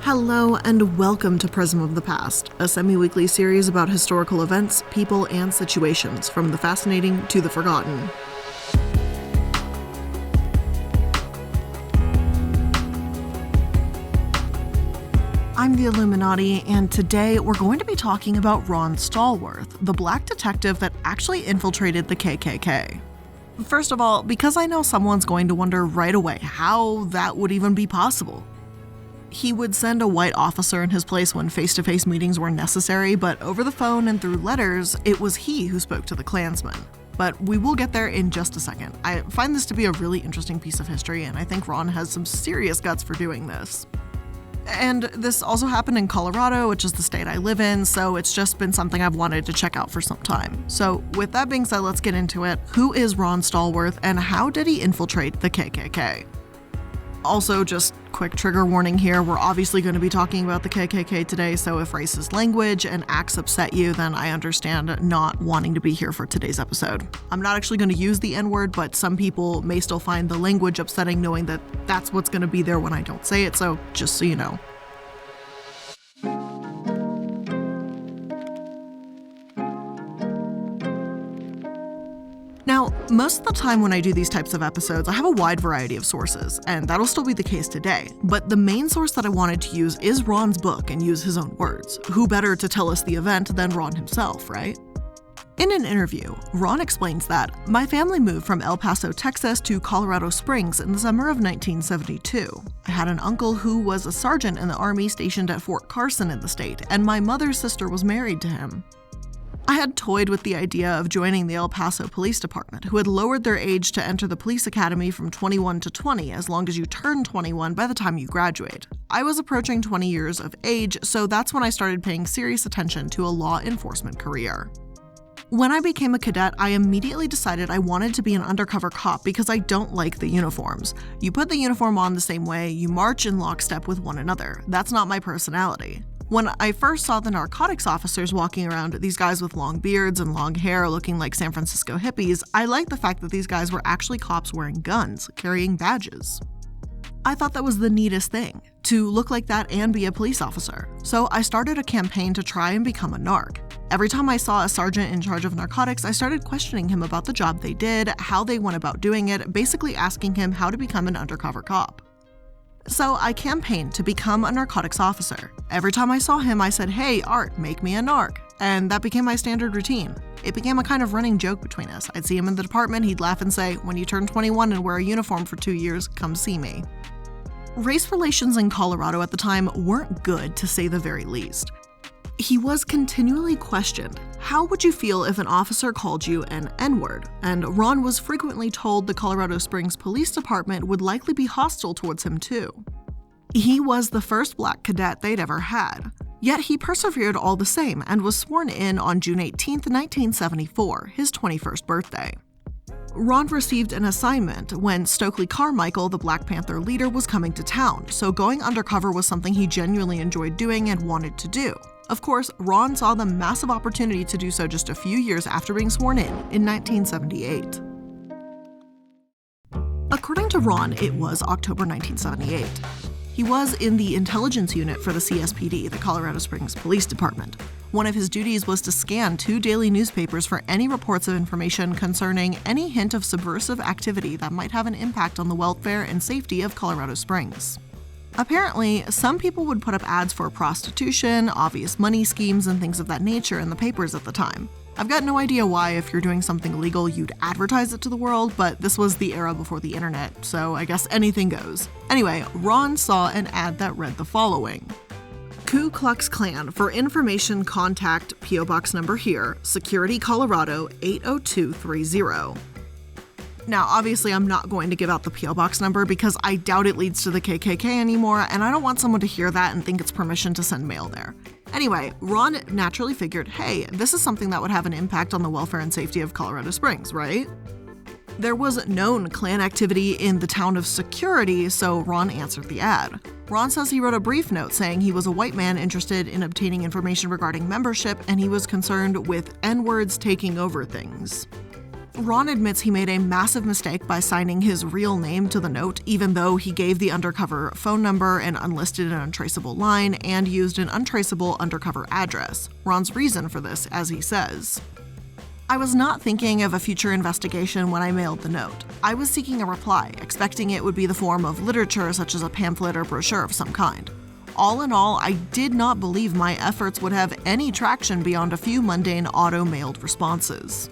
Hello and welcome to Prism of the Past, a semi-weekly series about historical events, people, and situations, from the fascinating to the forgotten. I'm the Illuminaughtii, and today we're going to be talking about Ron Stallworth, the black detective that actually infiltrated the KKK. First of all, because I know someone's going to wonder right away how that would even be possible. He would send a white officer in his place when face-to-face meetings were necessary, but over the phone and through letters, it was he who spoke to the Klansmen. But we will get there in just a second. I find this to be a really interesting piece of history, and I think Ron has some serious guts for doing this. And this also happened in Colorado, which is the state I live in, so it's just been something I've wanted to check out for some time. So with that being said, let's get into it. Who is Ron Stallworth, and how did he infiltrate the KKK? Also, just quick trigger warning here, we're obviously going to be talking about the KKK today, so if racist language and acts upset you, then I understand not wanting to be here for today's episode. I'm not actually going to use the N-word, but some people may still find the language upsetting knowing that that's what's going to be there when I don't say it, so just so you know. Now, most of the time when I do these types of episodes, I have a wide variety of sources, and that'll still be the case today. But the main source that I wanted to use is Ron's book and use his own words. Who better to tell us the event than Ron himself, right? In an interview, Ron explains that, "My family moved from El Paso, Texas to Colorado Springs in the summer of 1972. I had an uncle who was a sergeant in the Army stationed at Fort Carson in the state, and my mother's sister was married to him. I had toyed with the idea of joining the El Paso Police Department, who had lowered their age to enter the police academy from 21 to 20 as long as you turn 21 by the time you graduate. I was approaching 20 years of age, so that's when I started paying serious attention to a law enforcement career. When I became a cadet, I immediately decided I wanted to be an undercover cop because I don't like the uniforms. You put the uniform on the same way, you march in lockstep with one another. That's not my personality. When I first saw the narcotics officers walking around, these guys with long beards and long hair looking like San Francisco hippies, I liked the fact that these guys were actually cops wearing guns, carrying badges. I thought that was the neatest thing, to look like that and be a police officer. So I started a campaign to try and become a narc. Every time I saw a sergeant in charge of narcotics, I started questioning him about the job they did, how they went about doing it, basically asking him how to become an undercover cop. So I campaigned to become a narcotics officer. Every time I saw him, I said, "Hey, Art, make me a narc." And that became my standard routine. It became a kind of running joke between us. I'd see him in the department, he'd laugh and say, "When you turn 21 and wear a uniform for 2 years, come see me." Race relations in Colorado at the time weren't good, to say the very least. He was continually questioned. How would you feel if an officer called you an N-word? And Ron was frequently told the Colorado Springs Police Department would likely be hostile towards him too. He was the first black cadet they'd ever had. Yet he persevered all the same and was sworn in on June 18, 1974, his 21st birthday. Ron received an assignment when Stokely Carmichael, the Black Panther leader, was coming to town, so going undercover was something he genuinely enjoyed doing and wanted to do. Of course, Ron saw the massive opportunity to do so just a few years after being sworn in 1978. According to Ron, it was October 1978. He was in the intelligence unit for the CSPD, the Colorado Springs Police Department. One of his duties was to scan 2 daily newspapers for any reports of information concerning any hint of subversive activity that might have an impact on the welfare and safety of Colorado Springs. Apparently, some people would put up ads for prostitution, obvious money schemes, and things of that nature in the papers at the time. I've got no idea why, if you're doing something illegal, you'd advertise it to the world, but this was the era before the internet, so I guess anything goes. Anyway, Ron saw an ad that read the following: Ku Klux Klan, for information contact P.O. Box number here, Security, Colorado 80230. Now, obviously, I'm not going to give out the P.O. Box number because I doubt it leads to the KKK anymore, and I don't want someone to hear that and think it's permission to send mail there. Anyway, Ron naturally figured, hey, this is something that would have an impact on the welfare and safety of Colorado Springs, right? There was known Klan activity in the town of Security, so Ron answered the ad. Ron says he wrote a brief note saying he was a white man interested in obtaining information regarding membership, and he was concerned with N-words taking over things. Ron admits he made a massive mistake by signing his real name to the note, even though he gave the undercover phone number, an unlisted and untraceable line, and used an untraceable undercover address. Ron's reason for this, as he says: "I was not thinking of a future investigation when I mailed the note. I was seeking a reply, expecting it would be the form of literature such as a pamphlet or brochure of some kind. All in all, I did not believe my efforts would have any traction beyond a few mundane auto-mailed responses.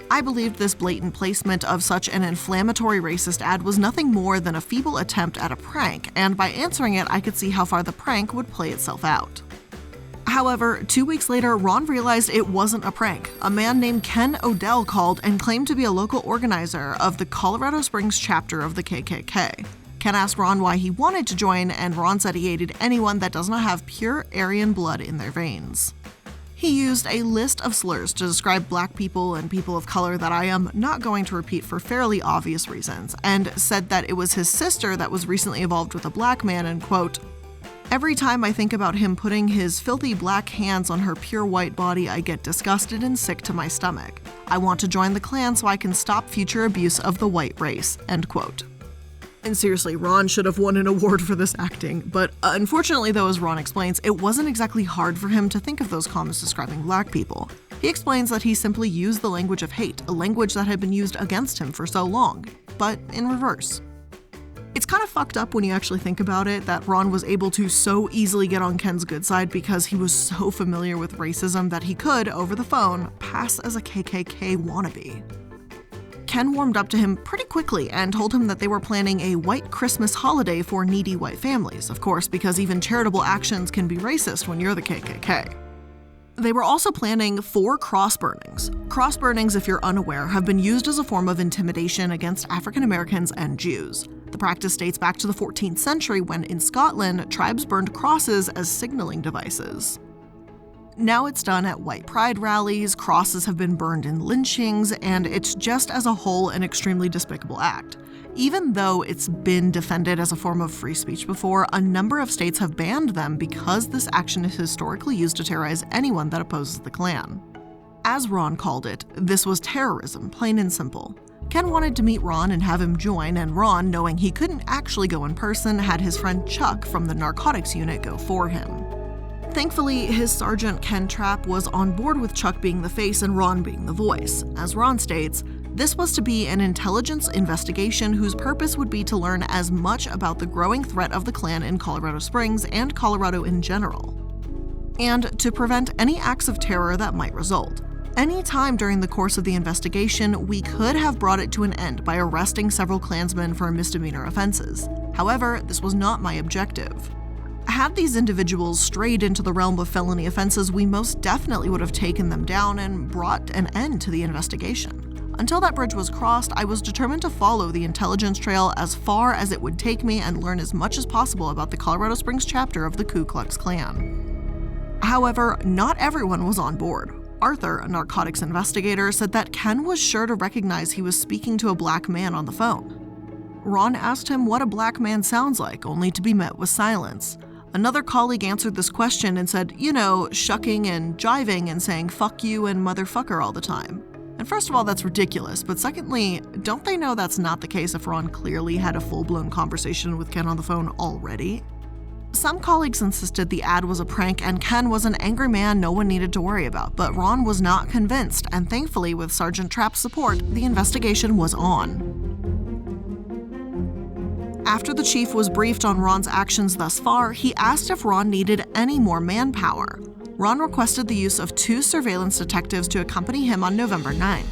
I believed this blatant placement of such an inflammatory racist ad was nothing more than a feeble attempt at a prank, and by answering it, I could see how far the prank would play itself out." However, 2 weeks later, Ron realized it wasn't a prank. A man named Ken Odell called and claimed to be a local organizer of the Colorado Springs chapter of the KKK. Ken asked Ron why he wanted to join, and Ron said he hated anyone that does not have pure Aryan blood in their veins. He used a list of slurs to describe black people and people of color that I am not going to repeat for fairly obvious reasons, and said that it was his sister that was recently involved with a black man, and quote, "Every time I think about him putting his filthy black hands on her pure white body, I get disgusted and sick to my stomach. I want to join the Klan so I can stop future abuse of the white race," end quote. And seriously, Ron should have won an award for this acting, but unfortunately though, as Ron explains, it wasn't exactly hard for him to think of those comments describing black people. He explains that he simply used the language of hate, a language that had been used against him for so long, but in reverse. It's kind of fucked up when you actually think about it, that Ron was able to so easily get on Ken's good side because he was so familiar with racism that he could, over the phone, pass as a KKK wannabe. Ken warmed up to him pretty quickly and told him that they were planning a white Christmas holiday for needy white families, of course, because even charitable actions can be racist when you're the KKK. They were also planning 4 cross burnings. Cross burnings, if you're unaware, have been used as a form of intimidation against African Americans and Jews. The practice dates back to the 14th century when, in Scotland, tribes burned crosses as signaling devices. Now it's done at white pride rallies, crosses have been burned in lynchings, and it's just as a whole an extremely despicable act. Even though it's been defended as a form of free speech before, a number of states have banned them because this action is historically used to terrorize anyone that opposes the Klan. As Ron called it, this was terrorism, plain and simple. Ken wanted to meet Ron and have him join, and Ron, knowing he couldn't actually go in person, had his friend Chuck from the narcotics unit go for him. Thankfully, his Sergeant Ken Trapp was on board with Chuck being the face and Ron being the voice. As Ron states, this was to be an intelligence investigation whose purpose would be to learn as much about the growing threat of the Klan in Colorado Springs and Colorado in general, and to prevent any acts of terror that might result. Any time during the course of the investigation, we could have brought it to an end by arresting several Klansmen for misdemeanor offenses. However, this was not my objective. Had these individuals strayed into the realm of felony offenses, we most definitely would have taken them down and brought an end to the investigation. Until that bridge was crossed, I was determined to follow the intelligence trail as far as it would take me and learn as much as possible about the Colorado Springs chapter of the Ku Klux Klan. However, not everyone was on board. Arthur, a narcotics investigator, said that Ken was sure to recognize he was speaking to a black man on the phone. Ron asked him what a black man sounds like, only to be met with silence. Another colleague answered this question and said, shucking and jiving and saying fuck you and motherfucker all the time. And first of all, that's ridiculous, but secondly, don't they know that's not the case if Ron clearly had a full-blown conversation with Ken on the phone already? Some colleagues insisted the ad was a prank and Ken was an angry man no one needed to worry about, but Ron was not convinced, and thankfully, with Sergeant Trapp's support, the investigation was on. After the chief was briefed on Ron's actions thus far, he asked if Ron needed any more manpower. Ron requested the use of 2 surveillance detectives to accompany him on November 9th.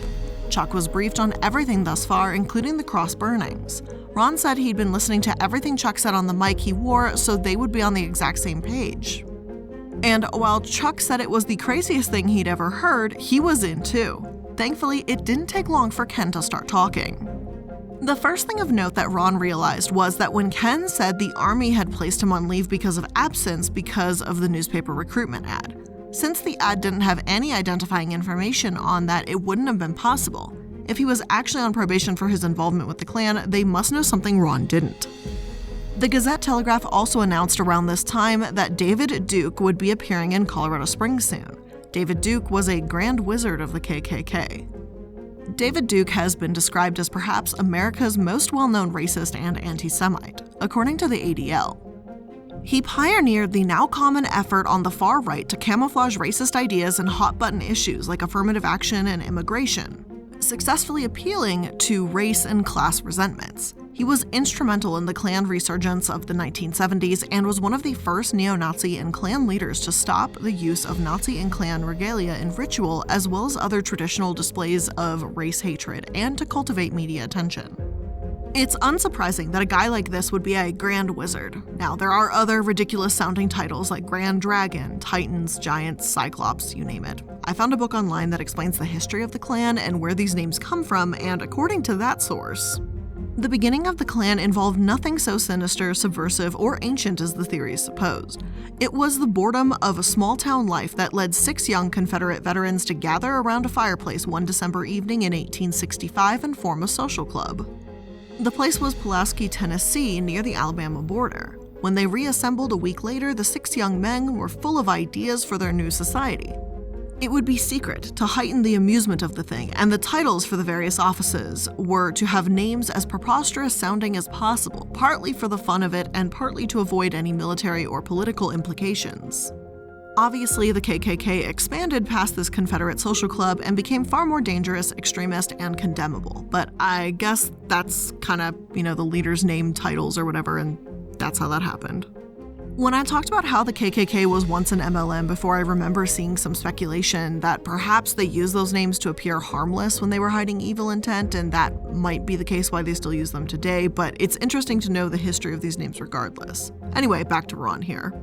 Chuck was briefed on everything thus far, including the cross burnings. Ron said he'd been listening to everything Chuck said on the mic he wore, so they would be on the exact same page. And while Chuck said it was the craziest thing he'd ever heard, he was in too. Thankfully, it didn't take long for Ken to start talking. The first thing of note that Ron realized was that when Ken said the Army had placed him on leave because of absence because of the newspaper recruitment ad. Since the ad didn't have any identifying information on that, it wouldn't have been possible. If he was actually on probation for his involvement with the Klan, they must know something Ron didn't. The Gazette-Telegraph also announced around this time that David Duke would be appearing in Colorado Springs soon. David Duke was a Grand Wizard of the KKK. David Duke has been described as perhaps America's most well-known racist and anti-Semite, according to the ADL. He pioneered the now common effort on the far right to camouflage racist ideas and hot-button issues like affirmative action and immigration, successfully appealing to race and class resentments. He was instrumental in the Klan resurgence of the 1970s and was one of the first neo-Nazi and Klan leaders to stop the use of Nazi and Klan regalia in ritual as well as other traditional displays of race hatred and to cultivate media attention. It's unsurprising that a guy like this would be a Grand Wizard. Now, there are other ridiculous-sounding titles like Grand Dragon, Titans, Giants, Cyclops, you name it. I found a book online that explains the history of the Klan and where these names come from, and according to that source, the beginning of the Klan involved nothing so sinister, subversive, or ancient as the theories supposed. It was the boredom of a small-town life that led 6 young Confederate veterans to gather around a fireplace one December evening in 1865 and form a social club. The place was Pulaski, Tennessee, near the Alabama border. When they reassembled a week later, the 6 young men were full of ideas for their new society. It would be secret to heighten the amusement of the thing, and the titles for the various offices were to have names as preposterous sounding as possible, partly for the fun of it and partly to avoid any military or political implications. Obviously, the KKK expanded past this Confederate social club and became far more dangerous, extremist, and condemnable. But I guess that's kind of, the leader's name, titles, or whatever, and that's how that happened. When I talked about how the KKK was once an MLM before, I remember seeing some speculation that perhaps they used those names to appear harmless when they were hiding evil intent, and that might be the case why they still use them today, but it's interesting to know the history of these names regardless. Anyway, back to Ron here.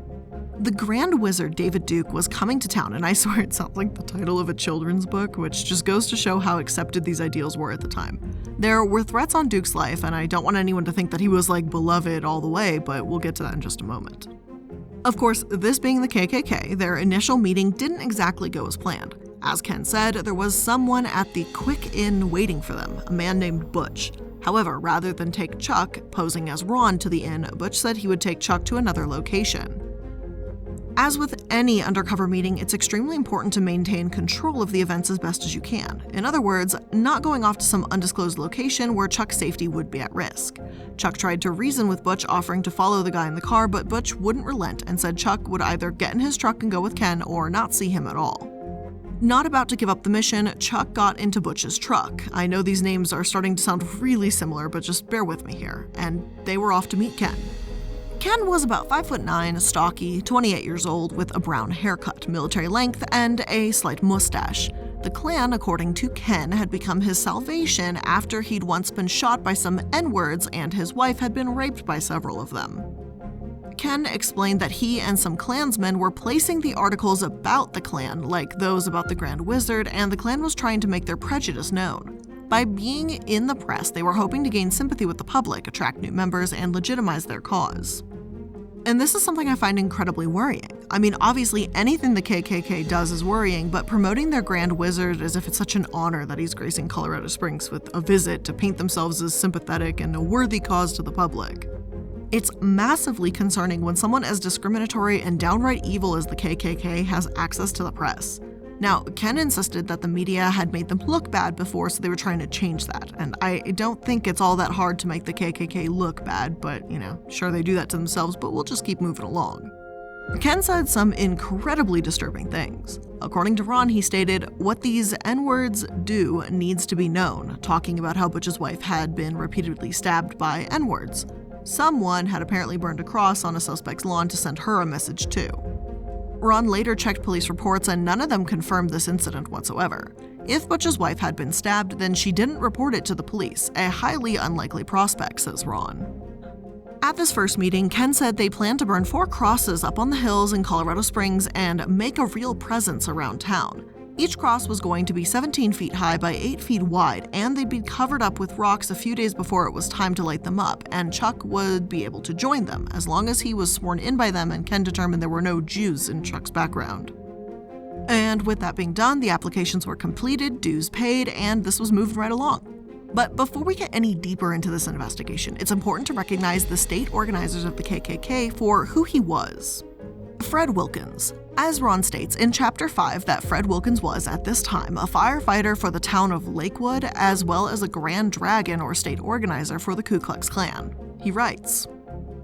The Grand Wizard David Duke was coming to town, and I swear it sounds like the title of a children's book, which just goes to show how accepted these ideals were at the time. There were threats on Duke's life, and I don't want anyone to think that he was beloved all the way, but we'll get to that in just a moment. Of course, this being the KKK, their initial meeting didn't exactly go as planned. As Ken said, there was someone at the Quick Inn waiting for them, a man named Butch. However, rather than take Chuck, posing as Ron, to the inn, Butch said he would take Chuck to another location. As with any undercover meeting, it's extremely important to maintain control of the events as best as you can. In other words, not going off to some undisclosed location where Chuck's safety would be at risk. Chuck tried to reason with Butch, offering to follow the guy in the car, but Butch wouldn't relent and said Chuck would either get in his truck and go with Ken or not see him at all. Not about to give up the mission, Chuck got into Butch's truck. I know these names are starting to sound really similar, but just bear with me here. And they were off to meet Ken. Ken was about 5'9", stocky, 28 years old, with a brown haircut, military length, and a slight mustache. The Klan, according to Ken, had become his salvation after he'd once been shot by some N-words and his wife had been raped by several of them. Ken explained that he and some Klansmen were placing the articles about the Klan, like those about the Grand Wizard, and the Klan was trying to make their prejudice known. By being in the press, they were hoping to gain sympathy with the public, attract new members, and legitimize their cause. And this is something I find incredibly worrying. I mean, obviously anything the KKK does is worrying, but promoting their Grand Wizard as if it's such an honor that he's gracing Colorado Springs with a visit to paint themselves as sympathetic and a worthy cause to the public. It's massively concerning when someone as discriminatory and downright evil as the KKK has access to the press. Now, Ken insisted that the media had made them look bad before, so they were trying to change that. And I don't think it's all that hard to make the KKK look bad, but, sure they do that to themselves, but we'll just keep moving along. Ken said some incredibly disturbing things. According to Ron, he stated, "What these N-words do needs to be known," talking about how Butch's wife had been repeatedly stabbed by N-words. Someone had apparently burned a cross on a suspect's lawn to send her a message too. Ron later checked police reports and none of them confirmed this incident whatsoever. If Butch's wife had been stabbed, then she didn't report it to the police, a highly unlikely prospect, says Ron. At this first meeting, Ken said they planned to burn 4 crosses up on the hills in Colorado Springs and make a real presence around town. Each cross was going to be 17 feet high by 8 feet wide, and they'd be covered up with rocks a few days before it was time to light them up, and Chuck would be able to join them, as long as he was sworn in by them and Ken determined there were no Jews in Chuck's background. And with that being done, the applications were completed, dues paid, and this was moved right along. But before we get any deeper into this investigation, it's important to recognize the state organizers of the KKK for who he was. Fred Wilkins. As Ron states in Chapter 5 that Fred Wilkins was, at this time, a firefighter for the town of Lakewood, as well as a Grand Dragon or state organizer for the Ku Klux Klan. He writes,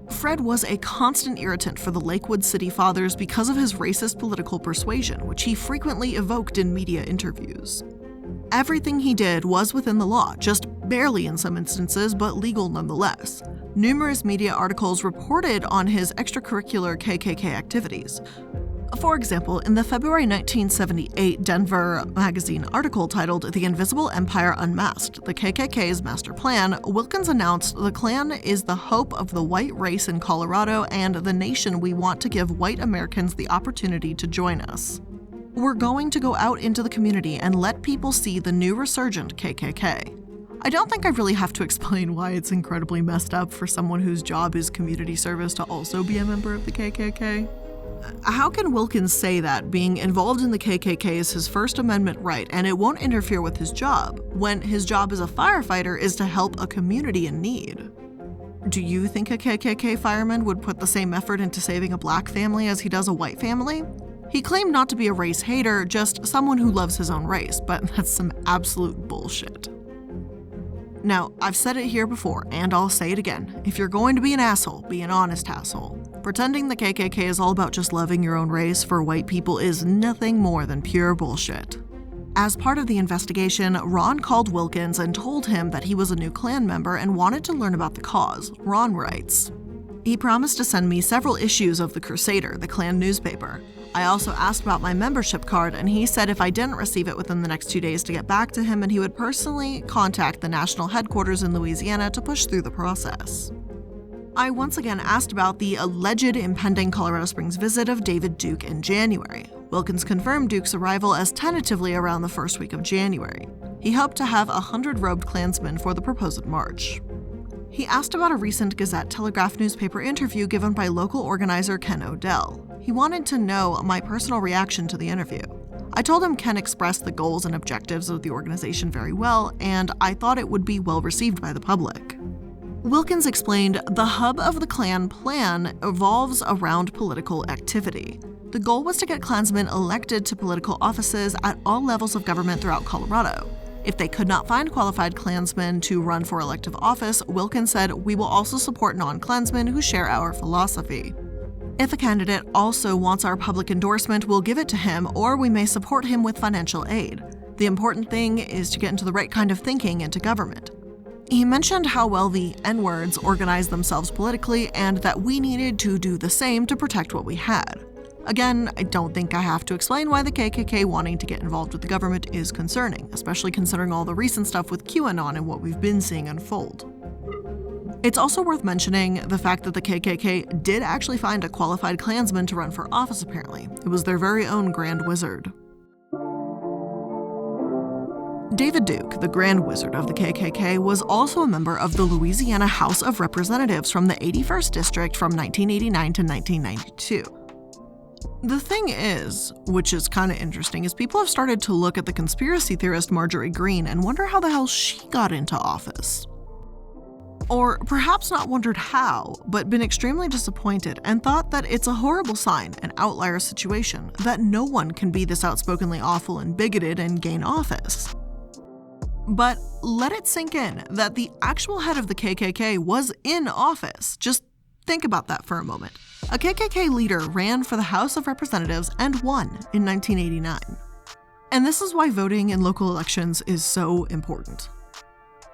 Fred was a constant irritant for the Lakewood City Fathers because of his racist political persuasion, which he frequently evoked in media interviews. Everything he did was within the law, just barely in some instances, but legal nonetheless. Numerous media articles reported on his extracurricular KKK activities. For example, in the February 1978 Denver magazine article titled The Invisible Empire Unmasked, the KKK's master plan, Wilkins announced the Klan is the hope of the white race in Colorado and the nation we want to give white Americans the opportunity to join us. We're going to go out into the community and let people see the new resurgent KKK. I don't think I really have to explain why it's incredibly messed up for someone whose job is community service to also be a member of the KKK. How can Wilkins say that being involved in the KKK is his First Amendment right and it won't interfere with his job, when his job as a firefighter is to help a community in need? Do you think a KKK fireman would put the same effort into saving a black family as he does a white family? He claimed not to be a race hater, just someone who loves his own race, but that's some absolute bullshit. Now, I've said it here before, and I'll say it again. If you're going to be an asshole, be an honest asshole. Pretending the KKK is all about just loving your own race for white people is nothing more than pure bullshit. As part of the investigation, Ron called Wilkins and told him that he was a new Klan member and wanted to learn about the cause. Ron writes, he promised to send me several issues of the Crusader, the Klan newspaper. I also asked about my membership card, and he said if I didn't receive it within the next 2 days to get back to him, and he would personally contact the national headquarters in Louisiana to push through the process. I once again asked about the alleged impending Colorado Springs visit of David Duke in January. Wilkins confirmed Duke's arrival as tentatively around the first week of January. He hoped to have 100 robed Klansmen for the proposed march. He asked about a recent Gazette-Telegraph newspaper interview given by local organizer Ken Odell. He wanted to know my personal reaction to the interview. I told him Ken expressed the goals and objectives of the organization very well, and I thought it would be well received by the public. Wilkins explained the hub of the Klan plan evolves around political activity. The goal was to get Klansmen elected to political offices at all levels of government throughout Colorado. If they could not find qualified Klansmen to run for elective office, Wilkins said, we will also support non-Klansmen who share our philosophy. If a candidate also wants our public endorsement, we'll give it to him, or we may support him with financial aid. The important thing is to get into the right kind of thinking into government. He mentioned how well the N-words organized themselves politically and that we needed to do the same to protect what we had. Again, I don't think I have to explain why the KKK wanting to get involved with the government is concerning, especially considering all the recent stuff with QAnon and what we've been seeing unfold. It's also worth mentioning the fact that the KKK did actually find a qualified Klansman to run for office apparently. It was their very own Grand Wizard. David Duke, the Grand Wizard of the KKK, was also a member of the Louisiana House of Representatives from the 81st District from 1989 to 1992. The thing is, which is kind of interesting, is people have started to look at the conspiracy theorist Marjorie Greene and wonder how the hell she got into office. Or perhaps not wondered how, but been extremely disappointed and thought that it's a horrible sign, an outlier situation, that no one can be this outspokenly awful and bigoted and gain office. But let it sink in that the actual head of the KKK was in office. Just think about that for a moment. A KKK leader ran for the House of Representatives and won in 1989. And this is why voting in local elections is so important.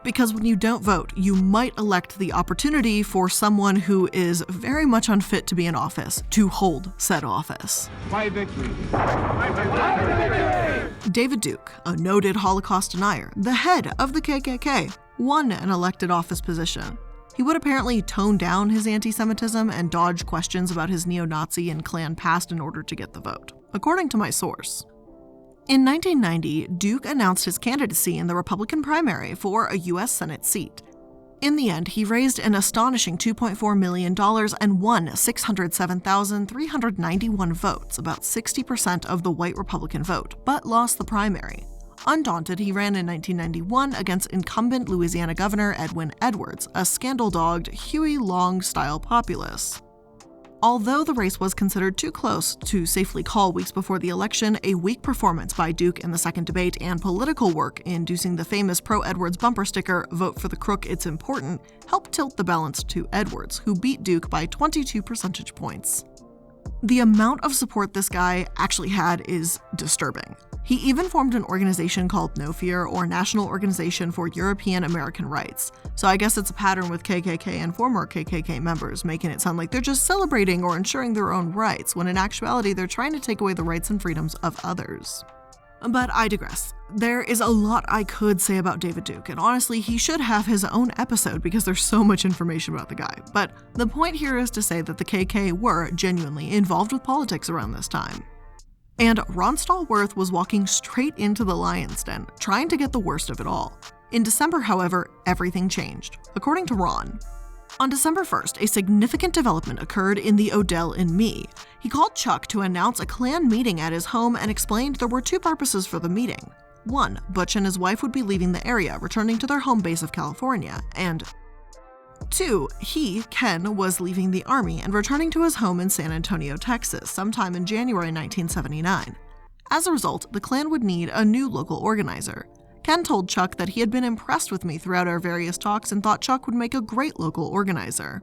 Because when you don't vote, you might elect the opportunity for someone who is very much unfit to be in office to hold said office. My victory. My victory. David Duke, a noted Holocaust denier, the head of the KKK, won an elected office position. He would apparently tone down his anti-Semitism and dodge questions about his neo-Nazi and Klan past in order to get the vote, according to my source. In 1990, Duke announced his candidacy in the Republican primary for a U.S. Senate seat. In the end, he raised an astonishing $2.4 million and won 607,391 votes, about 60% of the white Republican vote, but lost the primary. Undaunted, he ran in 1991 against incumbent Louisiana Governor Edwin Edwards, a scandal-dogged Huey Long-style populist. Although the race was considered too close to safely call weeks before the election, a weak performance by Duke in the second debate and political work inducing the famous pro-Edwards bumper sticker, "Vote for the crook, it's important," helped tilt the balance to Edwards, who beat Duke by 22 percentage points. The amount of support this guy actually had is disturbing. He even formed an organization called No Fear, or National Organization for European American Rights. So I guess it's a pattern with KKK and former KKK members, making it sound like they're just celebrating or ensuring their own rights, when in actuality they're trying to take away the rights and freedoms of others. But I digress. There is a lot I could say about David Duke, and honestly, he should have his own episode because there's so much information about the guy. But the point here is to say that the KK were genuinely involved with politics around this time. And Ron Stallworth was walking straight into the lion's den, trying to get the worst of it all. In December, however, everything changed, according to Ron. On December 1st, a significant development occurred in the Odell and Me. He called Chuck to announce a Klan meeting at his home and explained there were two purposes for the meeting. One, Butch and his wife would be leaving the area, returning to their home base of California, and two, he, Ken, was leaving the army and returning to his home in San Antonio, Texas, sometime in January 1979. As a result, the Klan would need a new local organizer. Ken told Chuck that he had been impressed with me throughout our various talks and thought Chuck would make a great local organizer.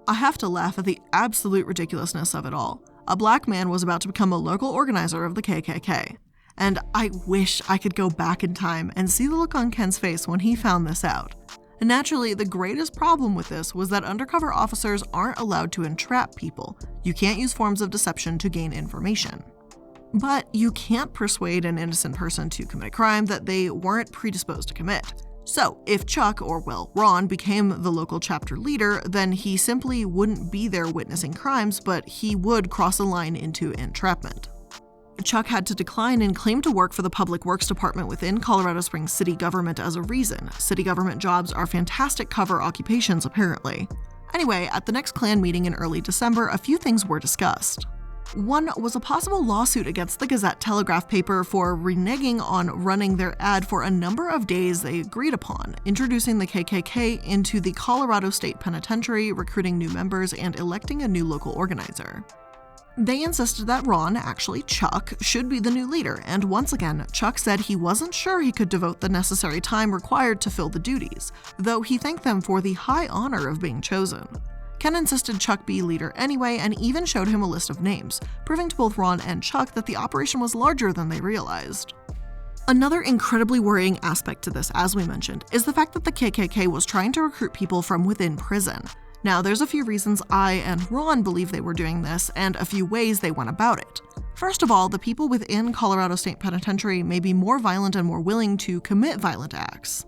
I have to laugh at the absolute ridiculousness of it all. A black man was about to become a local organizer of the KKK. And I wish I could go back in time and see the look on Ken's face when he found this out. Naturally, the greatest problem with this was that undercover officers aren't allowed to entrap people. You can't use forms of deception to gain information. But you can't persuade an innocent person to commit a crime that they weren't predisposed to commit. So, if Chuck, or well, Ron, became the local chapter leader, then he simply wouldn't be there witnessing crimes, but he would cross a line into entrapment. Chuck had to decline and claim to work for the Public Works Department within Colorado Springs city government as a reason. City government jobs are fantastic cover occupations, apparently. Anyway, at the next Klan meeting in early December, a few things were discussed. One was a possible lawsuit against the Gazette-Telegraph paper for reneging on running their ad for a number of days they agreed upon, introducing the KKK into the Colorado State Penitentiary, recruiting new members, and electing a new local organizer. They insisted that Ron, actually Chuck, should be the new leader, and once again, Chuck said he wasn't sure he could devote the necessary time required to fill the duties, though he thanked them for the high honor of being chosen. Ken insisted Chuck be leader anyway and even showed him a list of names, proving to both Ron and Chuck that the operation was larger than they realized. Another incredibly worrying aspect to this, as we mentioned, is the fact that the KKK was trying to recruit people from within prison. Now, there's a few reasons I and Ron believe they were doing this, and a few ways they went about it. First of all, the people within Colorado State Penitentiary may be more violent and more willing to commit violent acts.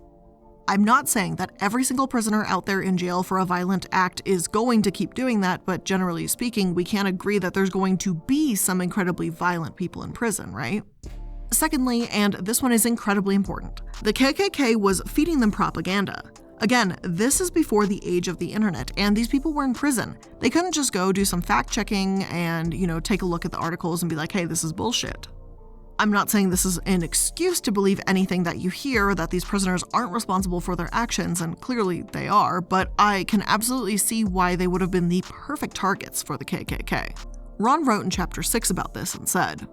I'm not saying that every single prisoner out there in jail for a violent act is going to keep doing that, but generally speaking, we can agree that there's going to be some incredibly violent people in prison, right? Secondly, and this one is incredibly important, the KKK was feeding them propaganda. Again, this is before the age of the internet, and these people were in prison. They couldn't just go do some fact-checking and, take a look at the articles and be like, hey, this is bullshit. I'm not saying this is an excuse to believe anything that you hear, or that these prisoners aren't responsible for their actions, and clearly they are, but I can absolutely see why they would have been the perfect targets for the KKK. Ron wrote in Chapter 6 about this and said,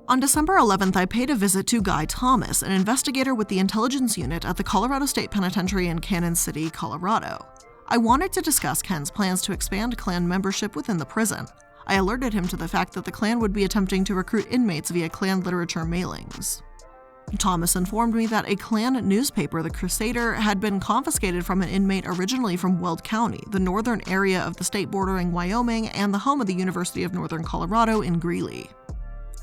"On December 11th, I paid a visit to Guy Thomas, an investigator with the intelligence unit at the Colorado State Penitentiary in Cannon City, Colorado. I wanted to discuss Ken's plans to expand Klan membership within the prison. I alerted him to the fact that the Klan would be attempting to recruit inmates via Klan literature mailings. Thomas informed me that a Klan newspaper, The Crusader, had been confiscated from an inmate originally from Weld County, the northern area of the state bordering Wyoming and the home of the University of Northern Colorado in Greeley.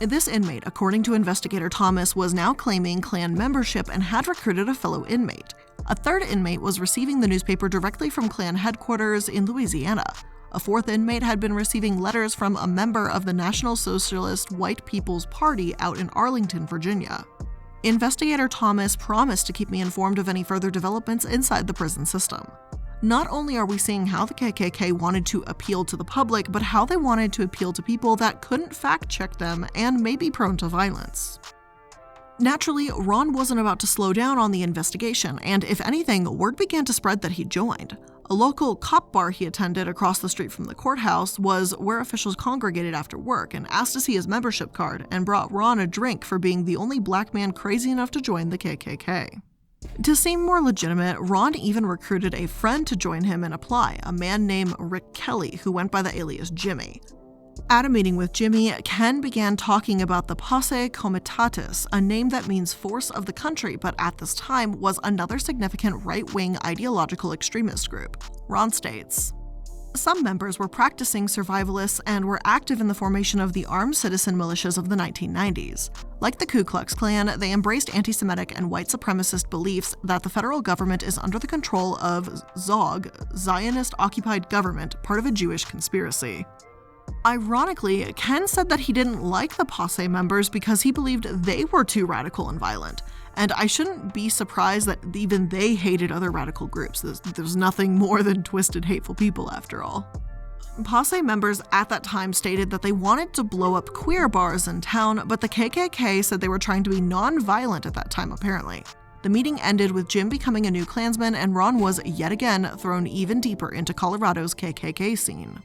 This inmate, according to investigator Thomas, was now claiming Klan membership and had recruited a fellow inmate. A third inmate was receiving the newspaper directly from Klan headquarters in Louisiana. A fourth inmate had been receiving letters from a member of the National Socialist White People's Party out in Arlington, Virginia. Investigator Thomas promised to keep me informed of any further developments inside the prison system. Not only are we seeing how the KKK wanted to appeal to the public, but how they wanted to appeal to people that couldn't fact-check them and may be prone to violence." Naturally, Ron wasn't about to slow down on the investigation, and if anything, word began to spread that he joined. A local cop bar he attended across the street from the courthouse was where officials congregated after work and asked to see his membership card and brought Ron a drink for being the only black man crazy enough to join the KKK. To seem more legitimate, Ron even recruited a friend to join him and apply, a man named Rick Kelly, who went by the alias Jimmy. At a meeting with Jimmy, Ken began talking about the Posse Comitatus, a name that means force of the country, but at this time was another significant right-wing ideological extremist group. Ron states, "Some members were practicing survivalists and were active in the formation of the armed citizen militias of the 1990s. Like the Ku Klux Klan, they embraced anti-Semitic and white supremacist beliefs that the federal government is under the control of Zog, Zionist-occupied government, part of a Jewish conspiracy." Ironically, Ken said that he didn't like the Posse members because he believed they were too radical and violent. And I shouldn't be surprised that even they hated other radical groups. There's nothing more than twisted, hateful people after all. Posse members at that time stated that they wanted to blow up queer bars in town, but the KKK said they were trying to be non-violent at that time apparently. The meeting ended with Jim becoming a new Klansman, and Ron was yet again thrown even deeper into Colorado's KKK scene.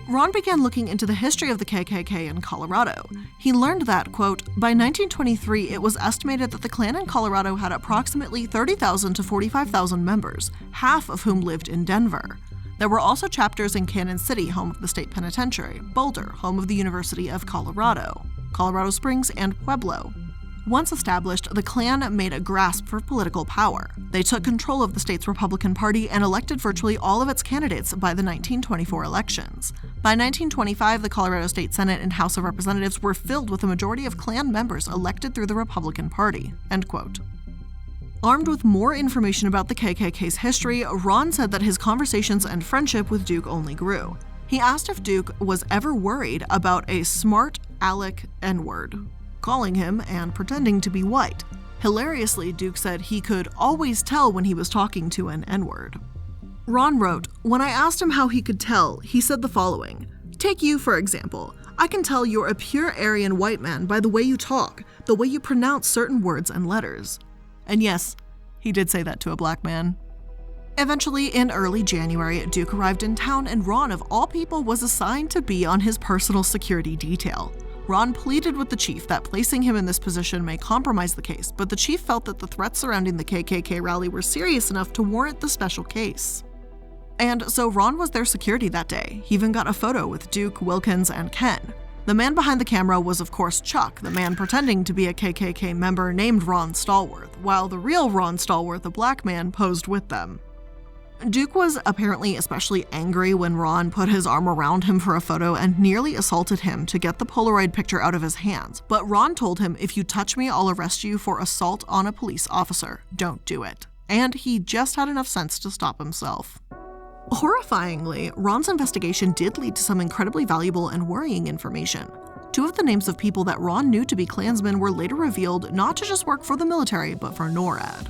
Ron began looking into the history of the KKK in Colorado. He learned that, quote, by 1923 it was estimated that the Klan in Colorado had approximately 30,000 to 45,000 members, half of whom lived in Denver. There were also chapters in Canyon City, home of the state penitentiary, Boulder, home of the University of Colorado, Colorado Springs, and Pueblo. Once established, the Klan made a grasp for political power. They took control of the state's Republican Party and elected virtually all of its candidates by the 1924 elections. By 1925, the Colorado State Senate and House of Representatives were filled with a majority of Klan members elected through the Republican Party. End quote. Armed with more information about the KKK's history, Ron said that his conversations and friendship with Duke only grew. He asked if Duke was ever worried about a smart aleck N-word, calling him and pretending to be white. Hilariously, Duke said he could always tell when he was talking to an N-word. Ron wrote, "When I asked him how he could tell, he said the following. Take you, for example. I can tell you're a pure Aryan white man by the way you talk, the way you pronounce certain words and letters." And yes, he did say that to a black man. Eventually, in early January, Duke arrived in town and Ron, of all people, was assigned to be on his personal security detail. Ron pleaded with the chief that placing him in this position may compromise the case, but the chief felt that the threats surrounding the KKK rally were serious enough to warrant the special case. And so Ron was their security that day. He even got a photo with Duke, Wilkins, and Ken. The man behind the camera was of course Chuck, the man pretending to be a KKK member named Ron Stallworth, while the real Ron Stallworth, a black man, posed with them. Duke was apparently especially angry when Ron put his arm around him for a photo and nearly assaulted him to get the Polaroid picture out of his hands, but Ron told him, "If you touch me, I'll arrest you for assault on a police officer. Don't do it." And he just had enough sense to stop himself. Horrifyingly, Ron's investigation did lead to some incredibly valuable and worrying information. Two of the names of people that Ron knew to be Klansmen were later revealed not to just work for the military, but for Norad.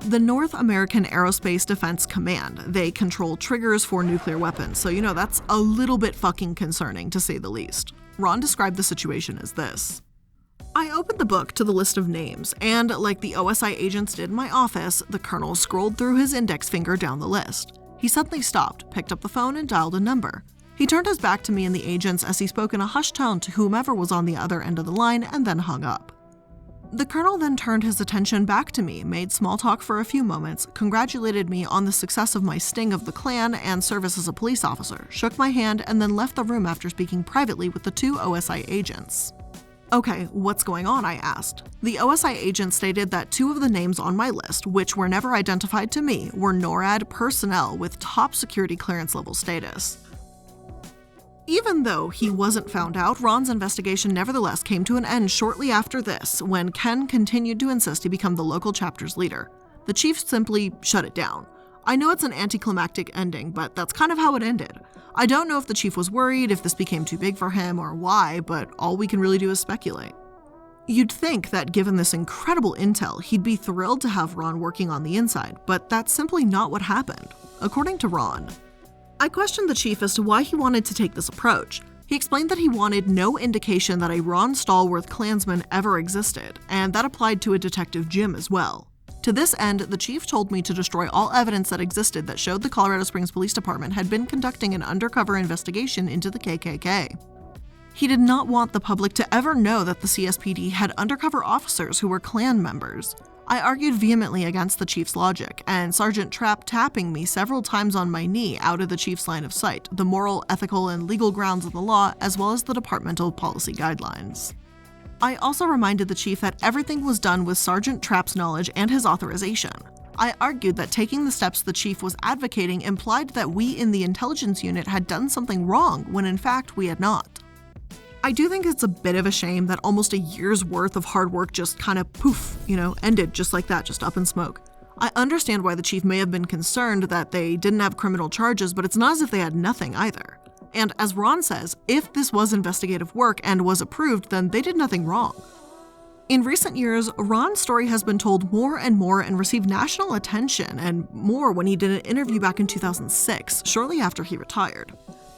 The North American Aerospace Defense Command. They control triggers for nuclear weapons, so that's a little bit fucking concerning to say the least. Ron described the situation as this. I opened the book to the list of names, and like the OSI agents did in my office, the colonel scrolled through his index finger down the list. He suddenly stopped, picked up the phone, and dialed a number. He turned his back to me and the agents as he spoke in a hushed tone to whomever was on the other end of the line, and then hung up. The colonel then turned his attention back to me, made small talk for a few moments, congratulated me on the success of my sting of the Klan and service as a police officer, shook my hand, and then left the room after speaking privately with the two OSI agents. Okay, what's going on? I asked. The OSI agent stated that two of the names on my list, which were never identified to me, were NORAD personnel with top security clearance level status. Even though he wasn't found out, Ron's investigation nevertheless came to an end shortly after this, when Ken continued to insist he become the local chapter's leader. The chief simply shut it down. I know it's an anticlimactic ending, but that's kind of how it ended. I don't know if the chief was worried, if this became too big for him, or why, but all we can really do is speculate. You'd think that given this incredible intel, he'd be thrilled to have Ron working on the inside, but that's simply not what happened, according to Ron. I questioned the chief as to why he wanted to take this approach. He explained that he wanted no indication that a Ron Stallworth Klansman ever existed, and that applied to a Detective Jim as well. To this end, the chief told me to destroy all evidence that existed that showed the Colorado Springs Police Department had been conducting an undercover investigation into the KKK. He did not want the public to ever know that the CSPD had undercover officers who were Klan members. I argued vehemently against the chief's logic, and Sergeant Trapp tapping me several times on my knee out of the chief's line of sight, the moral, ethical, and legal grounds of the law, as well as the departmental policy guidelines. I also reminded the chief that everything was done with Sergeant Trapp's knowledge and his authorization. I argued that taking the steps the chief was advocating implied that we in the intelligence unit had done something wrong, when in fact we had not. I do think it's a bit of a shame that almost a year's worth of hard work just kind of poof, ended just like that, just up in smoke. I understand why the chief may have been concerned that they didn't have criminal charges, but it's not as if they had nothing either. And as Ron says, if this was investigative work and was approved, then they did nothing wrong. In recent years, Ron's story has been told more and more and received national attention, and more when he did an interview back in 2006, shortly after he retired.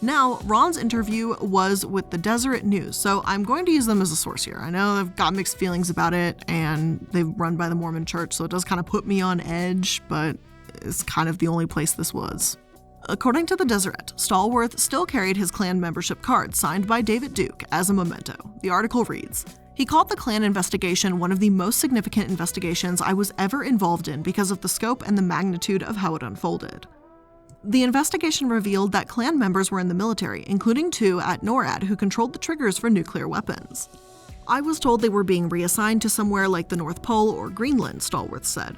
Now, Ron's interview was with the Deseret News, so I'm going to use them as a source here. I know I've got mixed feelings about it, and they've run by the Mormon Church, so it does kind of put me on edge, but it's kind of the only place this was. According to the Deseret, Stallworth still carried his Klan membership card signed by David Duke as a memento. The article reads, "He called the Klan investigation one of the most significant investigations I was ever involved in because of the scope and the magnitude of how it unfolded. The investigation revealed that Klan members were in the military, including 2 at Norad who controlled the triggers for nuclear weapons. I was told they were being reassigned to somewhere like the North Pole or Greenland," Stallworth said.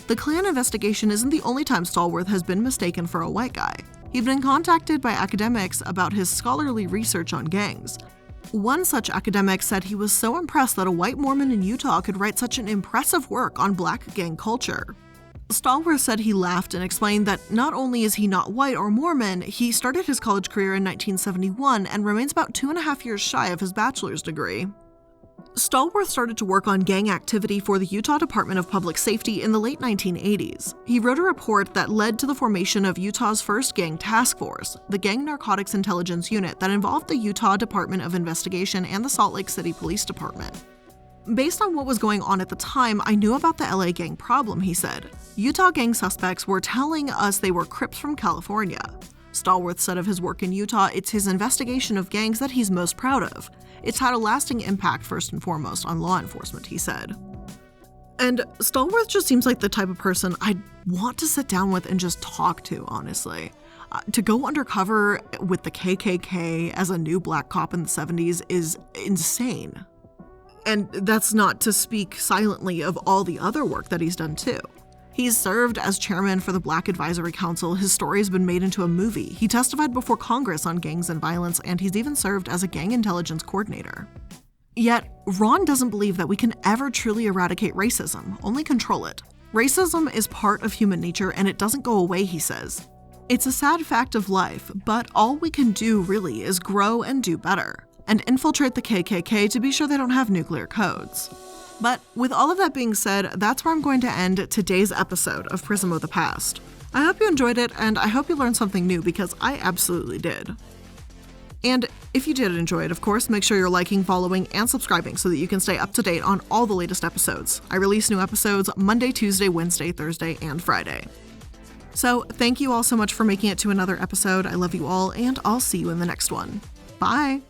The Klan investigation isn't the only time Stallworth has been mistaken for a white guy. He'd been contacted by academics about his scholarly research on gangs. One such academic said he was so impressed that a white Mormon in Utah could write such an impressive work on black gang culture. Stallworth said he laughed and explained that not only is he not white or Mormon, he started his college career in 1971 and remains about 2.5 years shy of his bachelor's degree. Stallworth started to work on gang activity for the Utah Department of Public Safety in the late 1980s. He wrote a report that led to the formation of Utah's first gang task force, the Gang Narcotics Intelligence Unit, that involved the Utah Department of Investigation and the Salt Lake City Police Department. Based on what was going on at the time, I knew about the LA gang problem, he said. Utah gang suspects were telling us they were Crips from California. Stallworth said of his work in Utah, it's his investigation of gangs that he's most proud of. It's had a lasting impact first and foremost on law enforcement, he said. And Stallworth just seems like the type of person I'd want to sit down with and just talk to, honestly. To go undercover with the KKK as a new black cop in the 70s is insane. And that's not to speak silently of all the other work that he's done too. He's served as chairman for the Black Advisory Council, his story has been made into a movie, he testified before Congress on gangs and violence, and he's even served as a gang intelligence coordinator. Yet, Ron doesn't believe that we can ever truly eradicate racism, only control it. Racism is part of human nature and it doesn't go away, he says. It's a sad fact of life, but all we can do really is grow and do better, and infiltrate the KKK to be sure they don't have nuclear codes. But with all of that being said, that's where I'm going to end today's episode of Prism of the Past. I hope you enjoyed it, and I hope you learned something new because I absolutely did. And if you did enjoy it, of course, make sure you're liking, following, and subscribing so that you can stay up to date on all the latest episodes. I release new episodes Monday, Tuesday, Wednesday, Thursday, and Friday. So thank you all so much for making it to another episode. I love you all, and I'll see you in the next one. Bye!